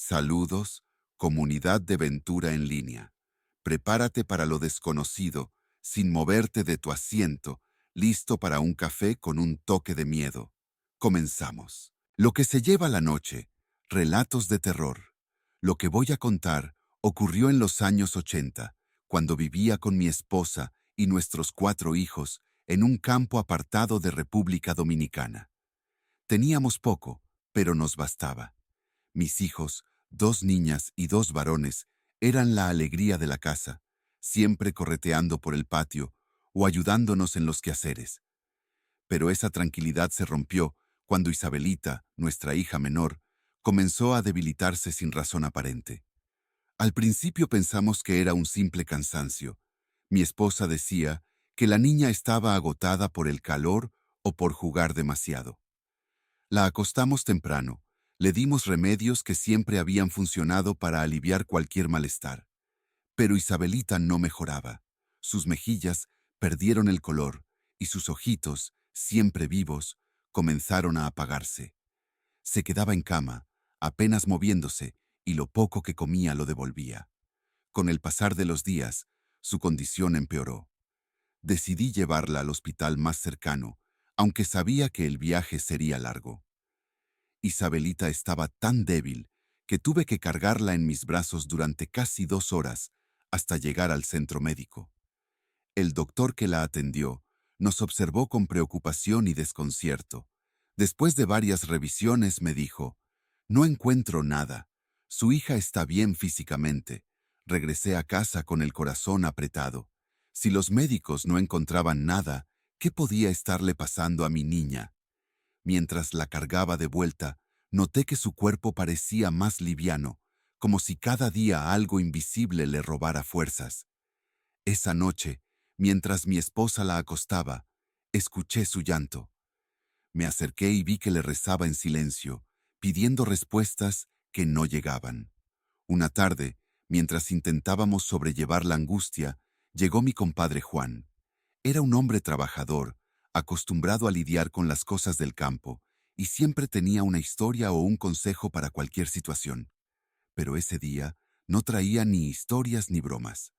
Saludos, comunidad de Ventura en línea. Prepárate para lo desconocido, sin moverte de tu asiento, listo para un café con un toque de miedo. Comenzamos. Lo que se lleva la noche, relatos de terror. Lo que voy a contar ocurrió en los años 80, cuando vivía con mi esposa y nuestros 4 hijos en un campo apartado de República Dominicana. Teníamos poco, pero nos bastaba. Mis hijos, 2 niñas y 2 varones, eran la alegría de la casa, siempre correteando por el patio o ayudándonos en los quehaceres. Pero esa tranquilidad se rompió cuando Isabelita, nuestra hija menor, comenzó a debilitarse sin razón aparente. Al principio pensamos que era un simple cansancio. Mi esposa decía que la niña estaba agotada por el calor o por jugar demasiado. La acostamos temprano, le dimos remedios que siempre habían funcionado para aliviar cualquier malestar. Pero Isabelita no mejoraba. Sus mejillas perdieron el color y sus ojitos, siempre vivos, comenzaron a apagarse. Se quedaba en cama, apenas moviéndose, y lo poco que comía lo devolvía. Con el pasar de los días, su condición empeoró. Decidí llevarla al hospital más cercano, aunque sabía que el viaje sería largo. Isabelita estaba tan débil que tuve que cargarla en mis brazos durante casi 2 horas hasta llegar al centro médico. El doctor que la atendió nos observó con preocupación y desconcierto. Después de varias revisiones me dijo: «No encuentro nada. Su hija está bien físicamente». Regresé a casa con el corazón apretado. Si los médicos no encontraban nada, ¿qué podía estarle pasando a mi niña? Mientras la cargaba de vuelta, noté que su cuerpo parecía más liviano, como si cada día algo invisible le robara fuerzas. Esa noche, mientras mi esposa la acostaba, escuché su llanto. Me acerqué y vi que le rezaba en silencio, pidiendo respuestas que no llegaban. Una tarde, mientras intentábamos sobrellevar la angustia, llegó mi compadre Juan. Era un hombre trabajador, acostumbrado a lidiar con las cosas del campo, y siempre tenía una historia o un consejo para cualquier situación. Pero ese día no traía ni historias ni bromas.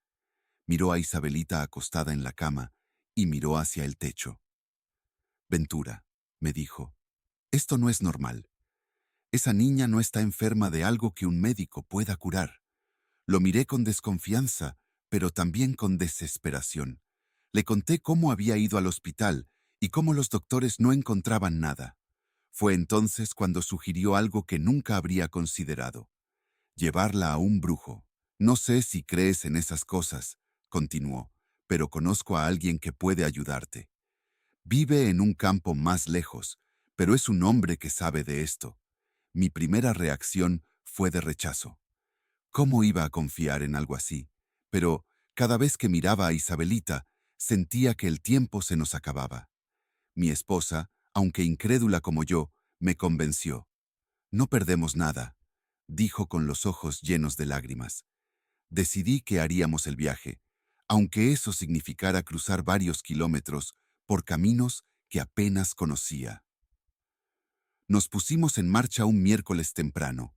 Miró a Isabelita acostada en la cama y miró hacia el techo. «Ventura», me dijo, «esto no es normal. Esa niña no está enferma de algo que un médico pueda curar». Lo miré con desconfianza, pero también con desesperación. Le conté cómo había ido al hospital y cómo los doctores no encontraban nada. Fue entonces cuando sugirió algo que nunca habría considerado: llevarla a un brujo. «No sé si crees en esas cosas», continuó, «pero conozco a alguien que puede ayudarte. Vive en un campo más lejos, pero es un hombre que sabe de esto». Mi primera reacción fue de rechazo. ¿Cómo iba a confiar en algo así? Pero cada vez que miraba a Isabelita, sentía que el tiempo se nos acababa. Mi esposa, aunque incrédula como yo, me convenció. «No perdemos nada», dijo con los ojos llenos de lágrimas. Decidí que haríamos el viaje, aunque eso significara cruzar varios kilómetros por caminos que apenas conocía. Nos pusimos en marcha un miércoles temprano.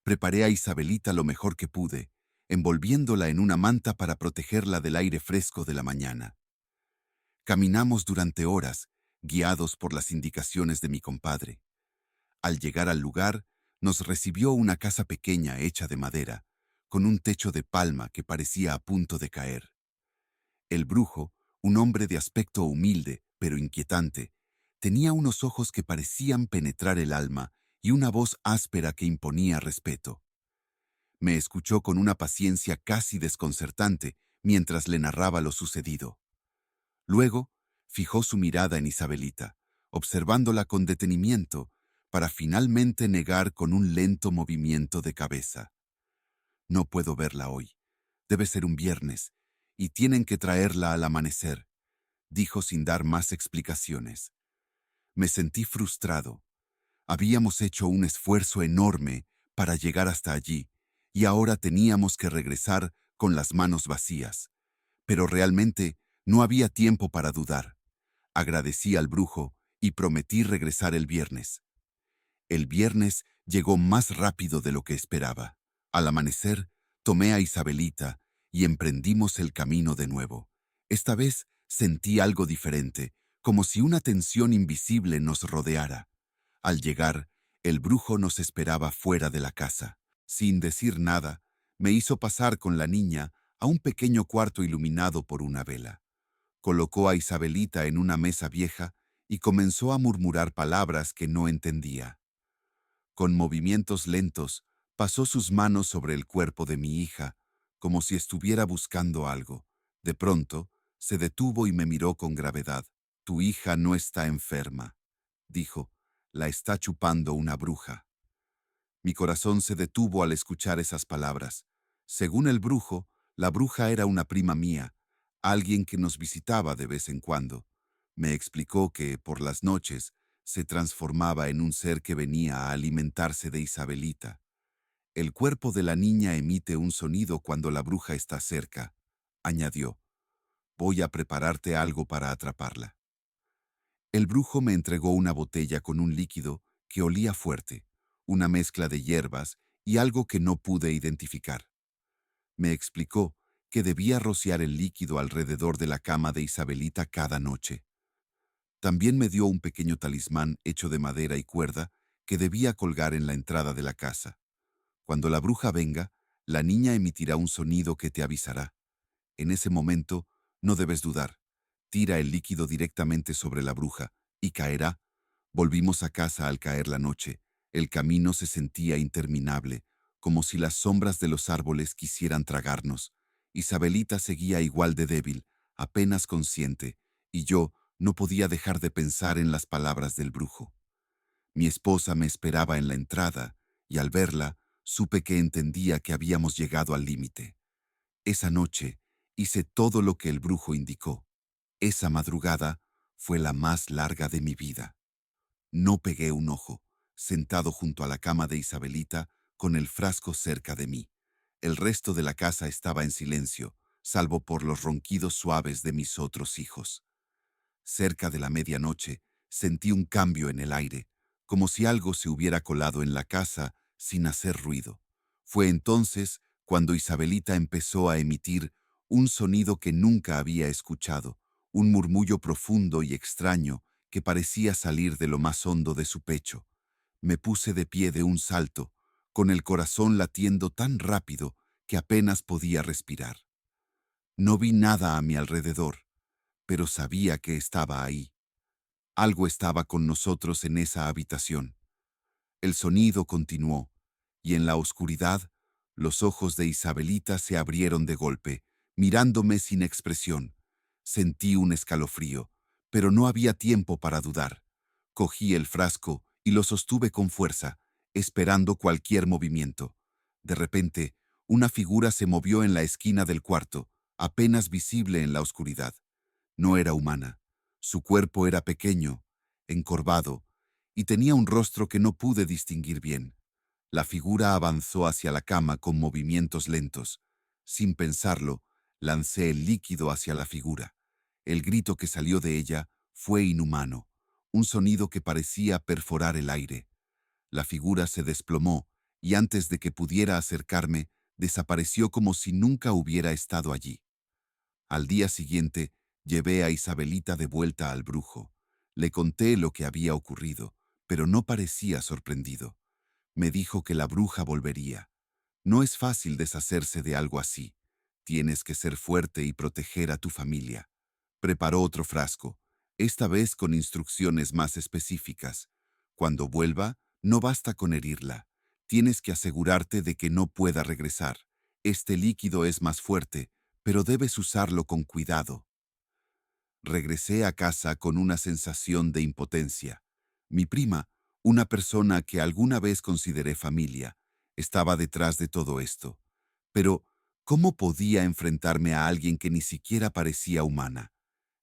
Preparé a Isabelita lo mejor que pude, envolviéndola en una manta para protegerla del aire fresco de la mañana. Caminamos durante horas, guiados por las indicaciones de mi compadre. Al llegar al lugar, nos recibió una casa pequeña hecha de madera, con un techo de palma que parecía a punto de caer. El brujo, un hombre de aspecto humilde, pero inquietante, tenía unos ojos que parecían penetrar el alma y una voz áspera que imponía respeto. Me escuchó con una paciencia casi desconcertante mientras le narraba lo sucedido. Luego, fijó su mirada en Isabelita, observándola con detenimiento, para finalmente negar con un lento movimiento de cabeza. «No puedo verla hoy. Debe ser un viernes, y tienen que traerla al amanecer», dijo sin dar más explicaciones. Me sentí frustrado. Habíamos hecho un esfuerzo enorme para llegar hasta allí, y ahora teníamos que regresar con las manos vacías. Pero realmente no había tiempo para dudar. Agradecí al brujo y prometí regresar el viernes. El viernes llegó más rápido de lo que esperaba. Al amanecer, tomé a Isabelita y emprendimos el camino de nuevo. Esta vez sentí algo diferente, como si una tensión invisible nos rodeara. Al llegar, el brujo nos esperaba fuera de la casa. Sin decir nada, me hizo pasar con la niña a un pequeño cuarto iluminado por una vela. Colocó a Isabelita en una mesa vieja y comenzó a murmurar palabras que no entendía. Con movimientos lentos, pasó sus manos sobre el cuerpo de mi hija, como si estuviera buscando algo. De pronto, se detuvo y me miró con gravedad. «Tu hija no está enferma», dijo. «La está chupando una bruja». Mi corazón se detuvo al escuchar esas palabras. Según el brujo, la bruja era una prima mía, alguien que nos visitaba de vez en cuando. Me explicó que, por las noches, se transformaba en un ser que venía a alimentarse de Isabelita. «El cuerpo de la niña emite un sonido cuando la bruja está cerca», añadió. «Voy a prepararte algo para atraparla». El brujo me entregó una botella con un líquido que olía fuerte, una mezcla de hierbas y algo que no pude identificar. Me explicó que debía rociar el líquido alrededor de la cama de Isabelita cada noche. También me dio un pequeño talismán hecho de madera y cuerda que debía colgar en la entrada de la casa. Cuando la bruja venga, la niña emitirá un sonido que te avisará. En ese momento, no debes dudar. Tira el líquido directamente sobre la bruja y caerá. Volvimos a casa al caer la noche. El camino se sentía interminable, como si las sombras de los árboles quisieran tragarnos. Isabelita seguía igual de débil, apenas consciente, y yo no podía dejar de pensar en las palabras del brujo. Mi esposa me esperaba en la entrada, y al verla, supe que entendía que habíamos llegado al límite. Esa noche hice todo lo que el brujo indicó. Esa madrugada fue la más larga de mi vida. No pegué un ojo, sentado junto a la cama de Isabelita, con el frasco cerca de mí. El resto de la casa estaba en silencio, salvo por los ronquidos suaves de mis otros hijos. Cerca de la medianoche, sentí un cambio en el aire, como si algo se hubiera colado en la casa sin hacer ruido. Fue entonces cuando Isabelita empezó a emitir un sonido que nunca había escuchado, un murmullo profundo y extraño que parecía salir de lo más hondo de su pecho. Me puse de pie de un salto, con el corazón latiendo tan rápido que apenas podía respirar. No vi nada a mi alrededor, pero sabía que estaba ahí. Algo estaba con nosotros en esa habitación. El sonido continuó, y en la oscuridad, los ojos de Isabelita se abrieron de golpe, mirándome sin expresión. Sentí un escalofrío, pero no había tiempo para dudar. Cogí el frasco y lo sostuve con fuerza, esperando cualquier movimiento. De repente, una figura se movió en la esquina del cuarto, apenas visible en la oscuridad. No era humana. Su cuerpo era pequeño, encorvado, y tenía un rostro que no pude distinguir bien. La figura avanzó hacia la cama con movimientos lentos. Sin pensarlo, lancé el líquido hacia la figura. El grito que salió de ella fue inhumano, un sonido que parecía perforar el aire. La figura se desplomó y antes de que pudiera acercarme, desapareció como si nunca hubiera estado allí. Al día siguiente, llevé a Isabelita de vuelta al brujo. Le conté lo que había ocurrido, pero no parecía sorprendido. Me dijo que la bruja volvería. No es fácil deshacerse de algo así. Tienes que ser fuerte y proteger a tu familia. Preparó otro frasco, esta vez con instrucciones más específicas. Cuando vuelva, no basta con herirla. Tienes que asegurarte de que no pueda regresar. Este líquido es más fuerte, pero debes usarlo con cuidado. Regresé a casa con una sensación de impotencia. Mi prima, una persona que alguna vez consideré familia, estaba detrás de todo esto. Pero, ¿cómo podía enfrentarme a alguien que ni siquiera parecía humana?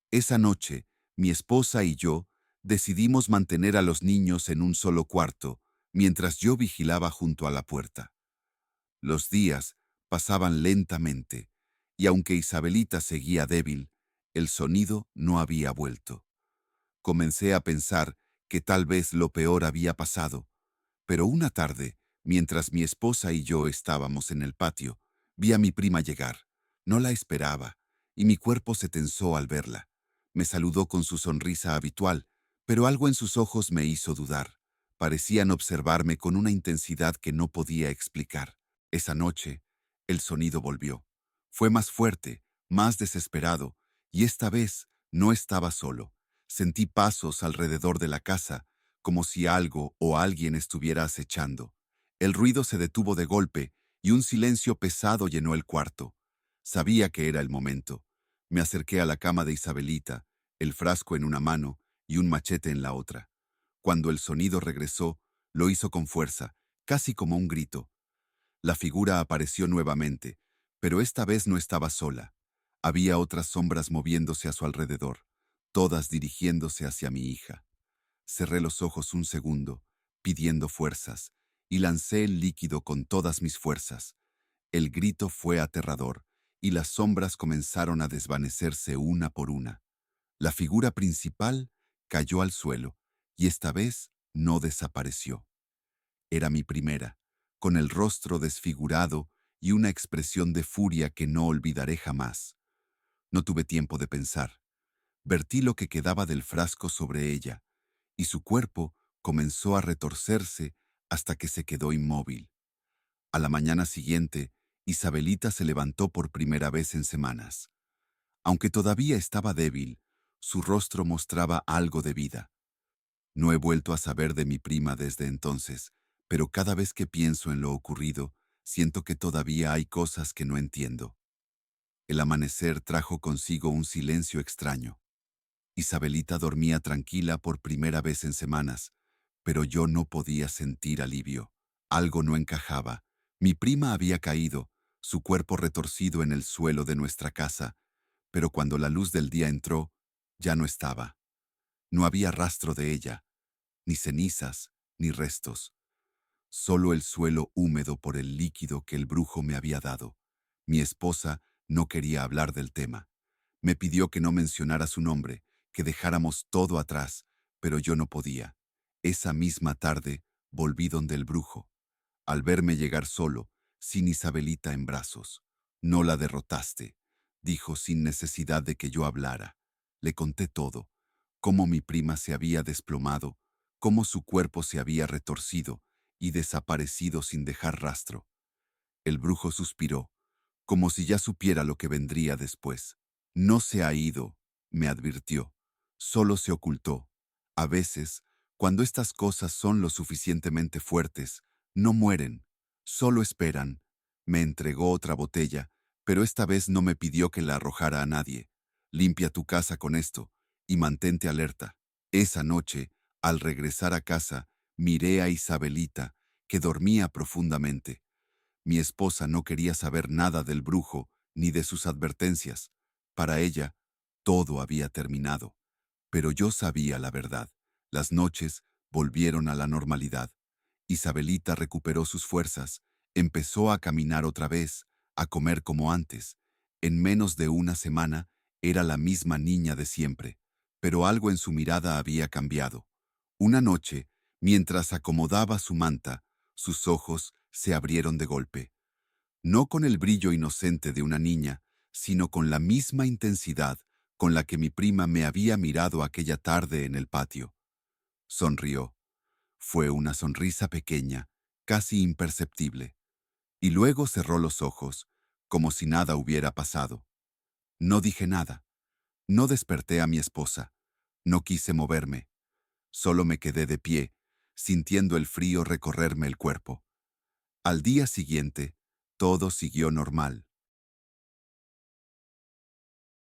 Esa noche, mi esposa y yo decidimos mantener a los niños en un solo cuarto, mientras yo vigilaba junto a la puerta. Los días pasaban lentamente, y aunque Isabelita seguía débil, el sonido no había vuelto. Comencé a pensar que tal vez lo peor había pasado. Pero una tarde, mientras mi esposa y yo estábamos en el patio, vi a mi prima llegar. No la esperaba, y mi cuerpo se tensó al verla. Me saludó con su sonrisa habitual, pero algo en sus ojos me hizo dudar. Parecían observarme con una intensidad que no podía explicar. Esa noche, el sonido volvió. Fue más fuerte, más desesperado, y esta vez no estaba solo. Sentí pasos alrededor de la casa, como si algo o alguien estuviera acechando. El ruido se detuvo de golpe y un silencio pesado llenó el cuarto. Sabía que era el momento. Me acerqué a la cama de Isabelita, el frasco en una mano y un machete en la otra. Cuando el sonido regresó, lo hizo con fuerza, casi como un grito. La figura apareció nuevamente, pero esta vez no estaba sola. Había otras sombras moviéndose a su alrededor, todas dirigiéndose hacia mi hija. Cerré los ojos un segundo, pidiendo fuerzas, y lancé el líquido con todas mis fuerzas. El grito fue aterrador, y las sombras comenzaron a desvanecerse una por una. La figura principal cayó al suelo, y esta vez no desapareció. Era mi primera, con el rostro desfigurado y una expresión de furia que no olvidaré jamás. No tuve tiempo de pensar. Vertí lo que quedaba del frasco sobre ella, y su cuerpo comenzó a retorcerse hasta que se quedó inmóvil. A la mañana siguiente, Isabelita se levantó por primera vez en semanas. Aunque todavía estaba débil, su rostro mostraba algo de vida. No he vuelto a saber de mi prima desde entonces, pero cada vez que pienso en lo ocurrido, siento que todavía hay cosas que no entiendo. El amanecer trajo consigo un silencio extraño. Isabelita dormía tranquila por primera vez en semanas, pero yo no podía sentir alivio. Algo no encajaba. Mi prima había caído, su cuerpo retorcido en el suelo de nuestra casa, pero cuando la luz del día entró, ya no estaba. No había rastro de ella, ni cenizas, ni restos. Solo el suelo húmedo por el líquido que el brujo me había dado. Mi esposa no quería hablar del tema. Me pidió que no mencionara su nombre, que dejáramos todo atrás, pero yo no podía. Esa misma tarde volví donde el brujo, al verme llegar solo, sin Isabelita en brazos. No la derrotaste, dijo sin necesidad de que yo hablara. Le conté todo, cómo mi prima se había desplomado, cómo su cuerpo se había retorcido y desaparecido sin dejar rastro. El brujo suspiró, como si ya supiera lo que vendría después. No se ha ido, me advirtió. Solo se ocultó. A veces, cuando estas cosas son lo suficientemente fuertes, no mueren, solo esperan. Me entregó otra botella, pero esta vez no me pidió que la arrojara a nadie. Limpia tu casa con esto y mantente alerta. Esa noche, al regresar a casa, miré a Isabelita, que dormía profundamente. Mi esposa no quería saber nada del brujo ni de sus advertencias. Para ella, todo había terminado. Pero yo sabía la verdad. Las noches volvieron a la normalidad. Isabelita recuperó sus fuerzas, empezó a caminar otra vez, a comer como antes. En menos de una semana era la misma niña de siempre, pero algo en su mirada había cambiado. Una noche, mientras acomodaba su manta, sus ojos se abrieron de golpe. No con el brillo inocente de una niña, sino con la misma intensidad con la que mi prima me había mirado aquella tarde en el patio. Sonrió. Fue una sonrisa pequeña, casi imperceptible, y luego cerró los ojos, como si nada hubiera pasado. No dije nada. No desperté a mi esposa. No quise moverme. Solo me quedé de pie, sintiendo el frío recorrerme el cuerpo. Al día siguiente, todo siguió normal.